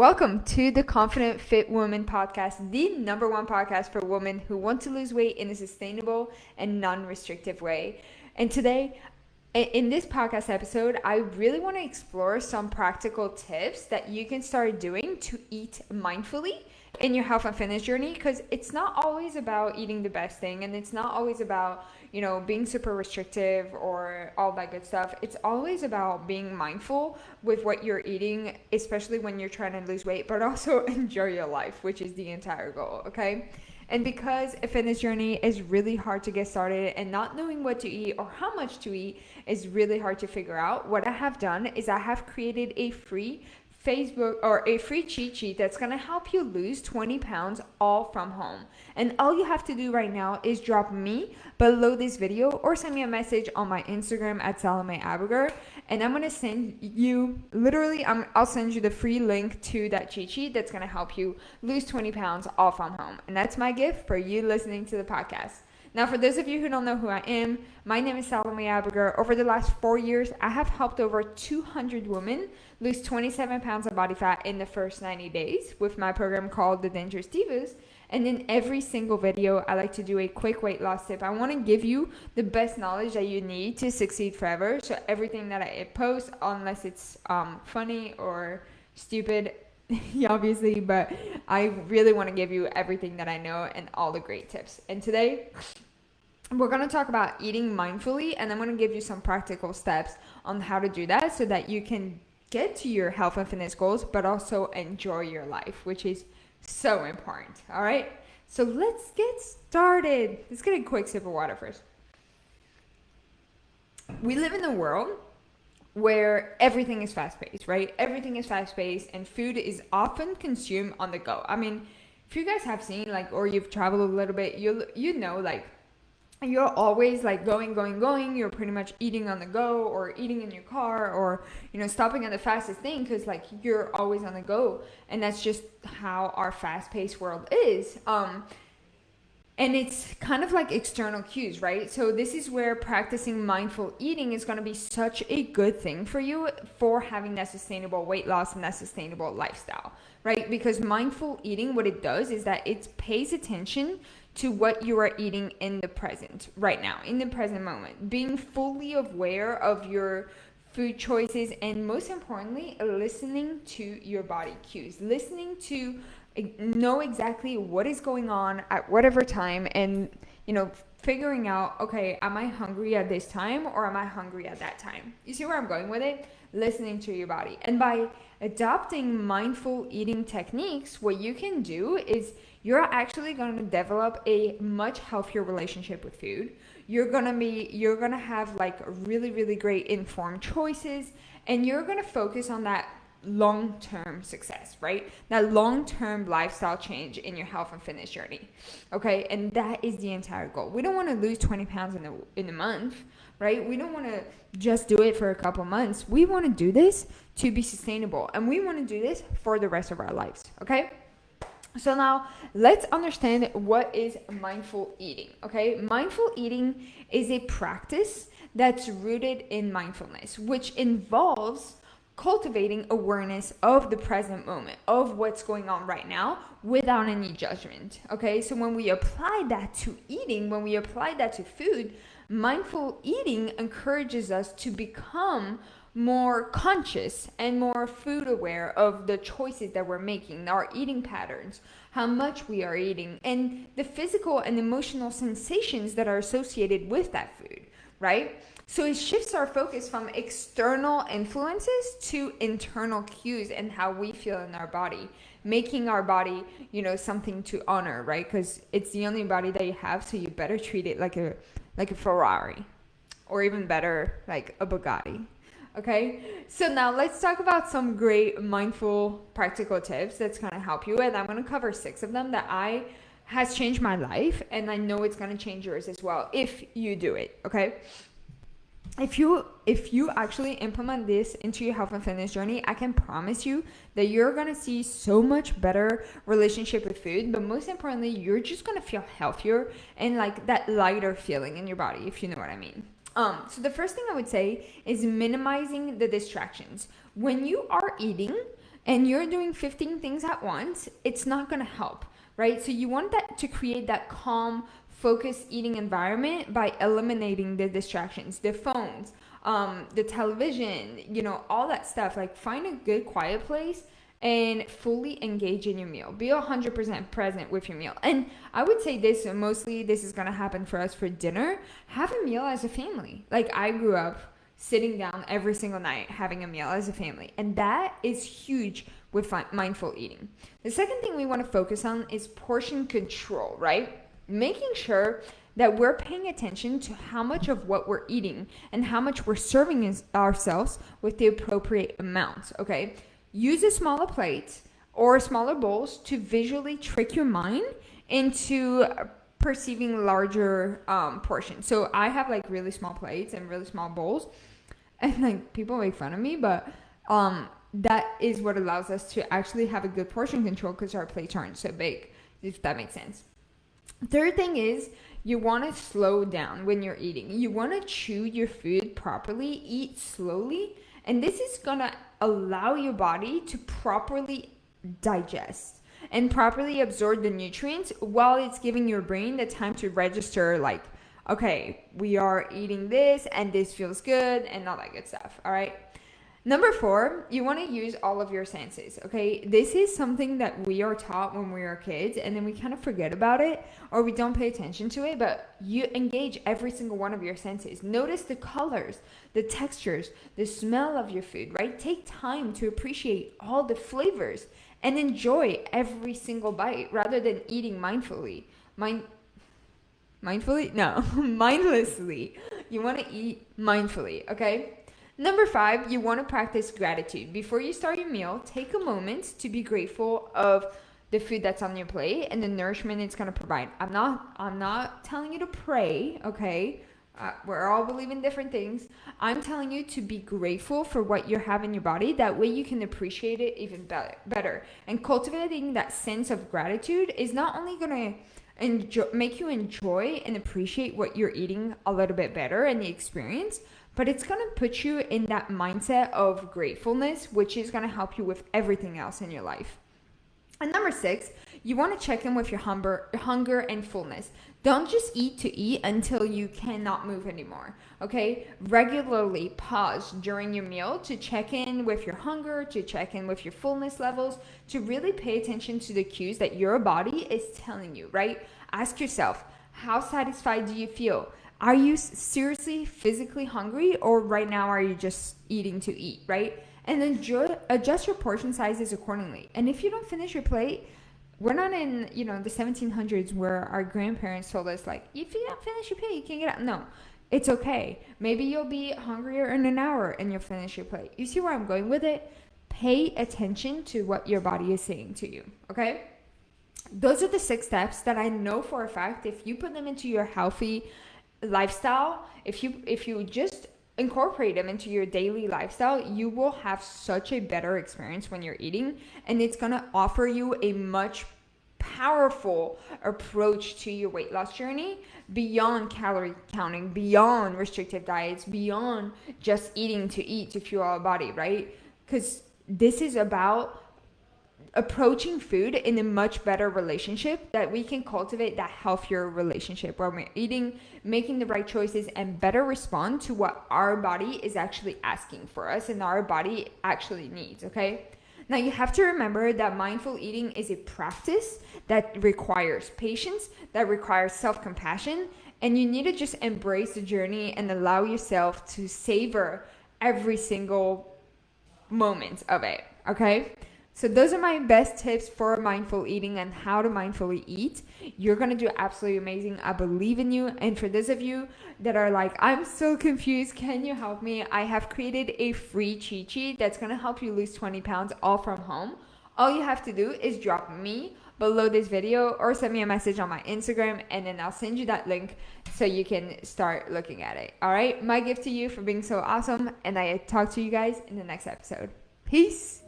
Welcome to the Confident Fit Woman podcast, the number one podcast for women who want to lose weight in a sustainable and non-restrictive way. And today, in this podcast episode, I really want to explore some practical tips that you can start doing to eat mindfully in your health and fitness journey, because it's not always about eating the best thing, and it's not always about being super restrictive or all that good stuff. It's always about being mindful with what you're eating, especially when you're trying to lose weight, but also enjoy your life, which is the entire goal. Okay. And because a fitness journey is really hard to get started, and not knowing what to eat or how much to eat is really hard to figure out, what I have done is I have created a free cheat sheet that's going to help you lose 20 pounds all from home. And all you have to do right now is drop me below this video or send me a message on my Instagram at Salome Abiger, and I'm going to send you I'll send you the free link to that cheat sheet that's going to help you lose 20 pounds all from home. And that's my gift for you listening to the podcast. Now, for those of you who don't know who I am, my name is Salome Abiger. Over the last 4 years, I have helped over 200 women lose 27 pounds of body fat in the first 90 days with my program called The Dangerous Divas. And in every single video, I like to do a quick weight loss tip. I want to give you the best knowledge that you need to succeed forever. So everything that I post, unless it's funny or stupid, obviously, but I really want to give you everything that I know and all the great tips. And today, we're going to talk about eating mindfully, and I'm going to give you some practical steps on how to do that so that you can get to your health and fitness goals, but also enjoy your life, which is so important. All right, so let's get started. Let's get a quick sip of water first. We live in a world where everything is fast-paced, right? Everything is fast-paced, and food is often consumed on the go. I mean, if you guys have seen, or you've traveled a little bit, you know, you're always going. You're pretty much eating on the go, or eating in your car, or stopping at the fastest thing, because you're always on the go, and that's just how our fast-paced world is. And it's kind of like external cues, right? So this is where practicing mindful eating is going to be such a good thing for you for having that sustainable weight loss and that sustainable lifestyle, right? Because mindful eating, what it does is that it pays attention to what you are eating in the present, right now, in the present moment, being fully aware of your food choices, and most importantly, listening to your body cues, listening to know exactly what is going on at whatever time, and figuring out, okay, am I hungry at this time or am I hungry at that time? You see where I'm going with it? Listening to your body. And by adopting mindful eating techniques, what you can do is you're actually going to develop a much healthier relationship with food. You're going to have really, really great informed choices, and you're going to focus on that long-term success, right? That long-term lifestyle change in your health and fitness journey. Okay. And that is the entire goal. We don't want to lose 20 pounds in a month, right? We don't want to just do it for a couple months. We want to do this to be sustainable, and we want to do this for the rest of our lives. Okay. So now let's understand what is mindful eating. Okay. Mindful eating is a practice that's rooted in mindfulness, which involves cultivating awareness of the present moment, of what's going on right now, without any judgment. Okay, so when we apply that to eating, when we apply that to food, mindful eating encourages us to become more conscious and more food aware of the choices that we're making, our eating patterns, how much we are eating, and the physical and emotional sensations that are associated with that food, right? So it shifts our focus from external influences to internal cues and how we feel in our body, making our body, something to honor, right? Because it's the only body that you have, so you better treat it like a Ferrari, or even better, like a Bugatti. Okay, so now let's talk about some great mindful practical tips that's going to help you, and I'm going to cover 6 of them that has changed my life, and I know it's going to change yours as well if you do it. Okay. If you actually implement this into your health and fitness journey, I can promise you that you're going to see so much better relationship with food, but most importantly, you're just going to feel healthier and that lighter feeling in your body, if you know what I mean. So the first thing I would say is minimizing the distractions. When you are eating, and you're doing 15 things at once, it's not going to help, right? So you want that to create that calm, focused eating environment by eliminating the distractions, the phones, the television, all that stuff. Like, find a good quiet place and fully engage in your meal. Be 100% present with your meal. And I would say this, mostly this is going to happen for us for dinner. Have a meal as a family. Like, I grew up sitting down every single night having a meal as a family. And that is huge with mindful eating. The second thing we want to focus on is portion control, right? Making sure that we're paying attention to how much of what we're eating and how much we're serving ourselves with the appropriate amounts, okay? Use a smaller plate or smaller bowls to visually trick your mind into perceiving larger portions. So I have like really small plates and really small bowls, and like people make fun of me, but that is what allows us to actually have a good portion control because our plates aren't so big, if that makes sense. Third thing is, you want to slow down when you're eating. You want to chew your food properly, eat slowly, and this is going to allow your body to properly digest and properly absorb the nutrients while it's giving your brain the time to register, like, okay, we are eating this and this feels good and all that good stuff, all right? Number 4, you want to use all of your senses, okay? This is something that we are taught when we are kids, and then we kind of forget about it, or we don't pay attention to it, but you engage every single one of your senses. Notice the colors, the textures, the smell of your food, right? Take time to appreciate all the flavors and enjoy every single bite rather than eating mindfully. Mindfully? No, mindlessly. You want to eat mindfully, okay? Number 5, you want to practice gratitude. Before you start your meal, take a moment to be grateful of the food that's on your plate and the nourishment it's going to provide. I'm not telling you to pray, okay? We're all believing different things. I'm telling you to be grateful for what you have in your body. That way you can appreciate it even better. And cultivating that sense of gratitude is not only going to make you enjoy and appreciate what you're eating a little bit better and the experience, but it's going to put you in that mindset of gratefulness, which is going to help you with everything else in your life. And number 6, you want to check in with your hunger and fullness. Don't just eat to eat until you cannot move anymore, okay? Regularly pause during your meal to check in with your hunger, to check in with your fullness levels, to really pay attention to the cues that your body is telling you, right? Ask yourself, how satisfied do you feel? Are you seriously physically hungry, or right now are you just eating to eat, right? And then adjust your portion sizes accordingly. And if you don't finish your plate, we're not in, the 1700s where our grandparents told us, like, if you don't finish your plate, you can't get out. No, it's okay. Maybe you'll be hungrier in an hour and you'll finish your plate. You see where I'm going with it? Pay attention to what your body is saying to you, okay? Those are the 6 steps that I know for a fact, if you put them into your healthy lifestyle, if you just incorporate them into your daily lifestyle, you will have such a better experience when you're eating, and it's going to offer you a much powerful approach to your weight loss journey beyond calorie counting, beyond restrictive diets, beyond just eating to eat to fuel our body, right? Because this is about approaching food in a much better relationship, that we can cultivate that healthier relationship where we're eating, making the right choices, and better respond to what our body is actually asking for us and our body actually needs, okay? Now, you have to remember that mindful eating is a practice that requires patience, that requires self-compassion, and you need to just embrace the journey and allow yourself to savor every single moment of it, okay? So those are my best tips for mindful eating and how to mindfully eat. You're going to do absolutely amazing. I believe in you. And for those of you that are like, I'm so confused, can you help me? I have created a free cheat sheet that's going to help you lose 20 pounds all from home. All you have to do is drop me below this video or send me a message on my Instagram, and then I'll send you that link so you can start looking at it. All right. My gift to you for being so awesome. And I talk to you guys in the next episode. Peace.